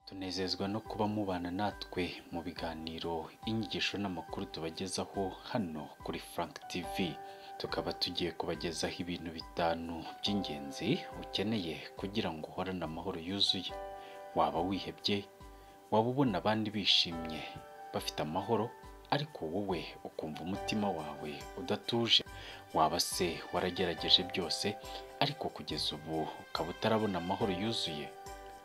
tunezezwa no kuba mubana natwe mu biganiro inyigisho n'amakuru tubagezaho hano kuri Frank TV. Tukaba tugiye kubagezaho ibintu bitanu by'ingenzi ukeneye kugira ngo uhorane amahoro yuzuye. Waba wihebye, waba ubona abandi bishimye bafite amahoro ariko wowe ukumva umutima wawe udatuje. Waba se waragerageje byose ariko kugeza ubu ukaba utarabona amahoro yuzuye.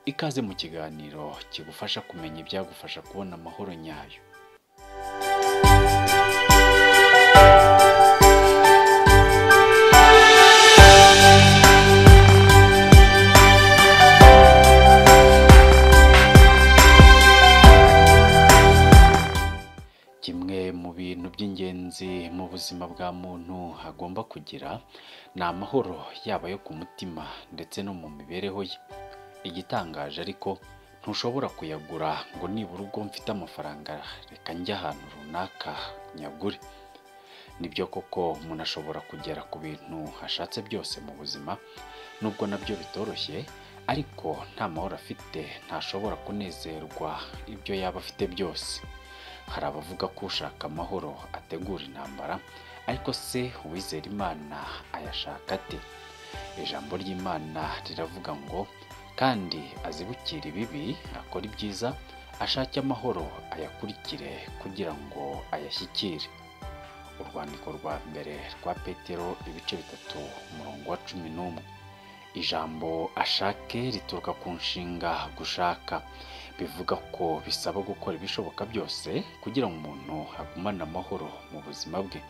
Ikaze mu kiganiro kigufasha kumenya ibyagufasha kubona amahoro nyayo. Kimwe mu bintu by'ingenzi mu buzima bwa muntu agomba kugira ni amahoro, yaba yo ku mutima ndetse no mu mibereho ye. Igitangaje ariko ntushobora kuyagura ngo nibura ubwo mfite amafaranga reka njye ahantu runaka nyagure. Nibyo koko umuntu ashobora kugera ku bintu ashatse byose mu buzima, nubwo nabyo bitoroshye, ariko nta mahoro afite ntashobora kunezerwa ibyo yaba afite byose. Hari abavuga ko ushaka amahoro ategura intambara, ariko se uwizera Imana ayashaka ate? Ijambo ry'Imana riravuga ngo kandi azibukire ibibi akora ibyiza, ashake amahoro ayakurikire kugira ngo ayashyikire. Urwandiko rwa mbere rwa Petero ibice 3 umurongo wa 11. Ijambo ashake rituruka ku nshinga gushaka, bivuga ko bisaba gukora ibishoboka byose kugira ngo umuntu agumane amahoro mu buzima bwe.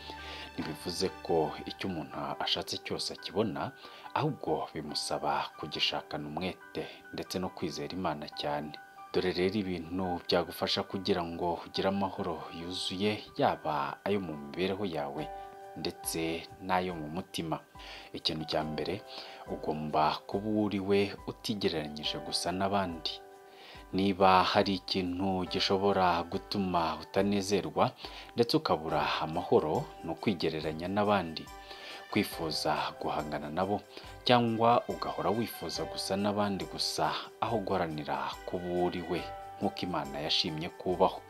Ntibivuze ko icyo umuntu ashatse cyose akibona, ahubwo bimusaba kugishakana umwete ndetse no kwizera Imana cyane. Dore rero ibintu byagufasha kugira ngo ugire amahoro yuzuye, yaba ayo mu mibereho yawe ndetse n'ayo mu mutima. Ikintu cya mbere, ugomba kuba uriwe utigereranyije gusa n'abandi. Niba hari ikintu gishobora gutuma utanezerwa ndetse ukabura amahoro, ni ukwigereranya n'abandi, kwifuza guhangana nabo, cyangwa ugahora wifuza gusa n'abandi gusa aho guharanira kuba uriwe nk'uko Imana yashimye kubaho.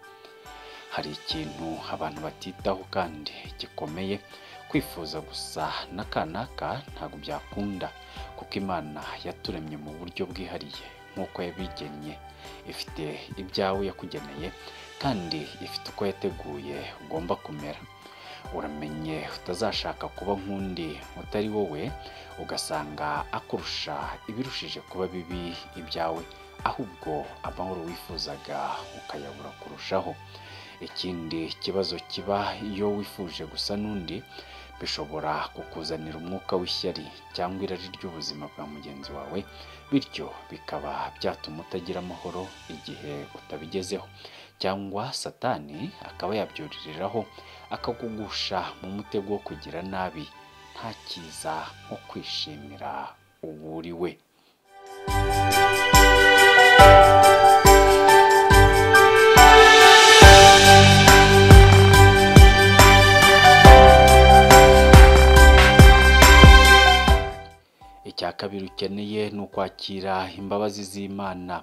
Hari ikintu abantu batitaho kandi gikomeye, kwifuza gusa na kanaka ntabwo byakunda, kuko Imana yaturemye mu buryo bwihariye nk'uko yabigennye. Ifite ibyawe yakugeneye kandi ifite uko yateguye ugomba kumera. Uramenye utazashaka kuba nk'undi utari wowe, ugasanga akurusha ibirushije kuba bibi ibyawe, ahubwo amahoro wifuzaga ukayabura kurushaho. Ikindi kibazo kiba iyo wifuje gusa n'undi, bishobora kukuzanira umwuka w'ishyari cyangwa irari ry'ubuzima bwa mugenzi wawe, bityo bikaba byatuma utagira amahoro igihe utabigezeho, cyangwa Satani akaba yabyuririraho akakugusha mu mutego wo kugira nabi. Nta cyiza nko kwishimira uwo uri we. Icya kabiri ukeneye ni ukwakira imbabazi z'Imana.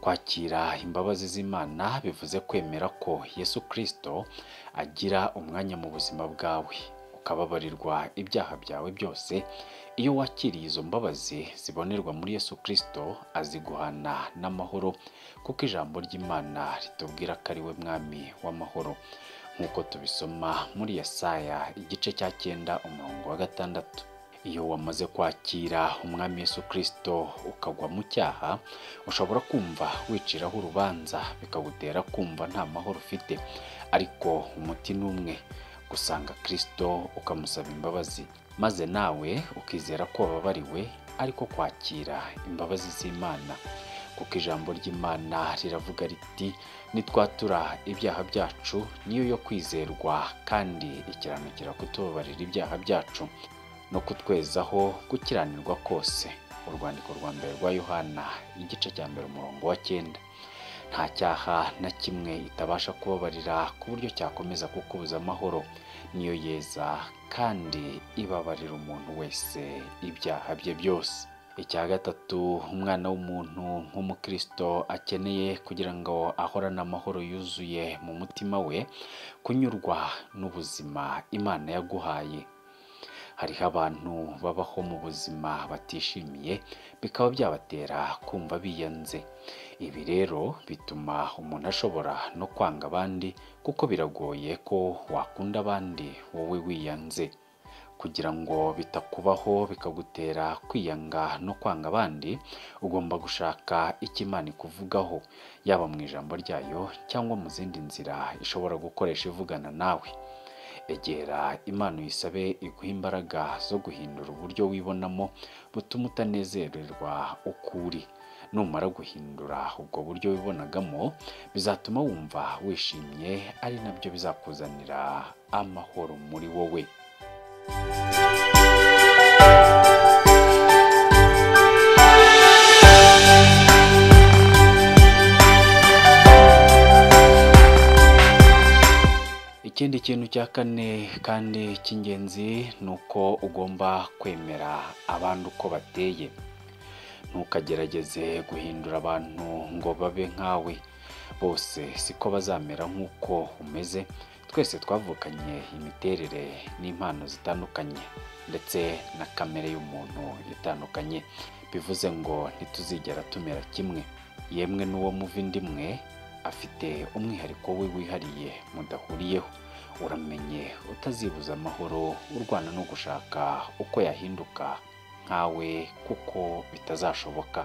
Kwakira imbabazi z'Imana bivuze kwemera ko Yesu Kristo agira umwanya mu buzima bwawe, ukababarirwa ibyaha byawe byose. Iyo wakiriye izo mbabazi zibonerwa muri Yesu Kristo, aziguhana n'amahoro, kuko ijambo ry'Imana ritubwira ko ari we mwami w'amahoro, nk'uko tubisoma muri Yesaya igice cya 9 umurongo wa 6. Iyo wamaze kwakira umwami Yesu Kristo ukagwa mu cyaha, ushobora kumva wiciraho urubanza bikagutera kumva nta mahoro ufite, ariko umuti n'umwe, gusanga Kristo ukamusaba imbabazi, maze nawe ukizera ko wababariwe, ariko kwakira imbabazi z'Imana, kuko ijambo ry'Imana riravuga riti nitwatura ibyaha byacu niyo yo kwizerwa, kandi ikiranukira kutubabarira ibyaha byacu no kutwezaho gukiranirwa kose. Urwandiko rwa mbere rwa Yohana igice cya 1 umurongo wa 9. Nta cyaha na kimwe itabasha kubabarira ku buryo cyakomeza kukubuza amahoro. Niyo yeza kandi ibabarira umuntu wese ibyaha bye byose. icya gatatu, umwana w'umuntu nk'umukristo akeneye kugira ngo ahorane amahoro yuzuye mu mutima we, kunyurwa n'ubuzima Imana yaguhaye. Hariho abantu babaho mu buzima batishimiye, bikaba byabatera kumva biyanze. Ibi rero bituma umuntu ashobora no kwanga abandi, kuko biragoye ko wakunda abandi wowe wiyanze. Kugira ngo bitakubaho bikagutera kwiyanga no kwanga abandi, ugomba gushaka icyo Imana ikuvugaho, yaba mu ijambo ryayo cyangwa mu zindi nzira ishobora gukoresha ivugana nawe. Egera Imana uyisabe iguha imbaraga zo guhindura uburyo wibonamo butuma utanezererwa uko uri. Numara guhindura ubwo buryo wibonagamo, bizatuma wumva wishimye, ari nabyo bizakuzanira amahoro muri wowe. Ikindi kintu cya kane kandi cy'ingenzi ni uko ugomba kwemera abandi uko bateye. Ntukagerageze guhindura abantu ngo babe nkawe. Bose siko bazamera nk'uko umeze. Twese twavukanye imiterere n'impano zitandukanye, ndetse na kamere y'umuntu itandukanye. Bivuze ngo ntituzigera tumera kimwe. Yemwe n'uwo muva inda imwe afite umwihariko we wihariye mudahuriyeho. Uramenye utazibuza amahoro, urwana no gushaka uko yahinduka nkawe, kuko bitazashoboka.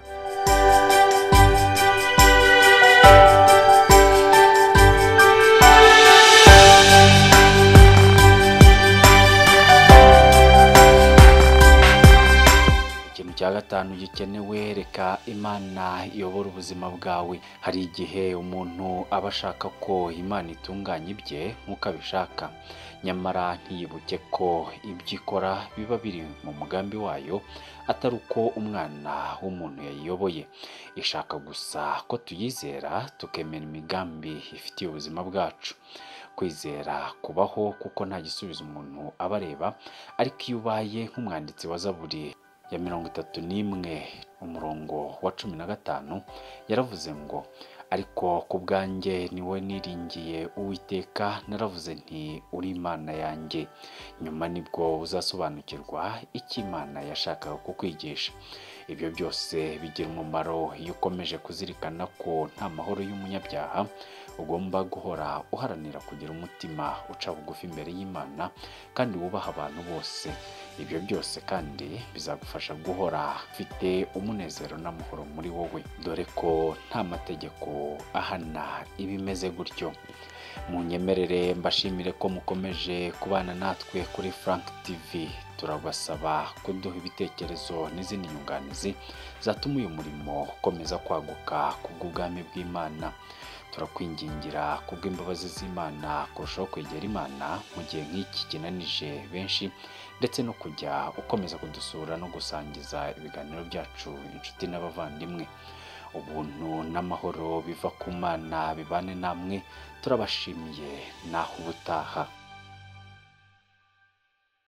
Cya gatanu gikenewe, reka Imana iyobora ubuzima bwawe. Hari igihe umuntu aba ashaka ko Imana itunganya ibye nk'uko abishaka, nyamara ntiyibuke ko ibyo ikora biba biri mu mugambi wayo, atari uko umwana w'umuntu yayiyoboye. Ishaka gusa ko tuyizera, tukemera imigambi ifitiye ubuzima bwacu. Kwizera kubaho kuko nta gisubizo umuntu aba areba, ariko iyo ubaye nk'umwanditsi wa Zaburi ya 31 umurongo wa 15 yaravuze ngo, ariko ku bwanjye niwe niringiye Uwiteka, naravuze nti uri Imana yanjye. Nyuma nibwo uzasobanukirwa icyo Imana yashakaga kukwigisha. Ibyo byose bigira umumaro iyo ukomeje kuzirikana ko nta mahoro y'umunyabyaha. Ugomba guhora uharanira kugira umutima uca bugufi imbere y'Imana, kandi wubaha abantu bose. Ibyo byose kandi bizagufasha guhora ufite umunezero n'amahoro muri wowe, dore ko nta mategeko ahana ibimeze gutyo. Munyemerere mbashimire ko mukomeje kubana natwe kuri Frank TV. Turabasaba kuduha ibitekerezo n'izindi nyunganizi zatuma uyu murimo ukomeza kwaguka kubw'ubwami bw'Imana. Turakwingingira kubw'imbabazi z'Imana kurushaho kwegera Imana mu gihe nk'iki kinanije benshi, ndetse no kujya ukomeza kudusura no gusangiza ibiganiro byacu inshuti n'abavandimwe. Ubuntu n'amahoro biva ku Mana bibane namwe. Turabashimiye, naho ubutaha.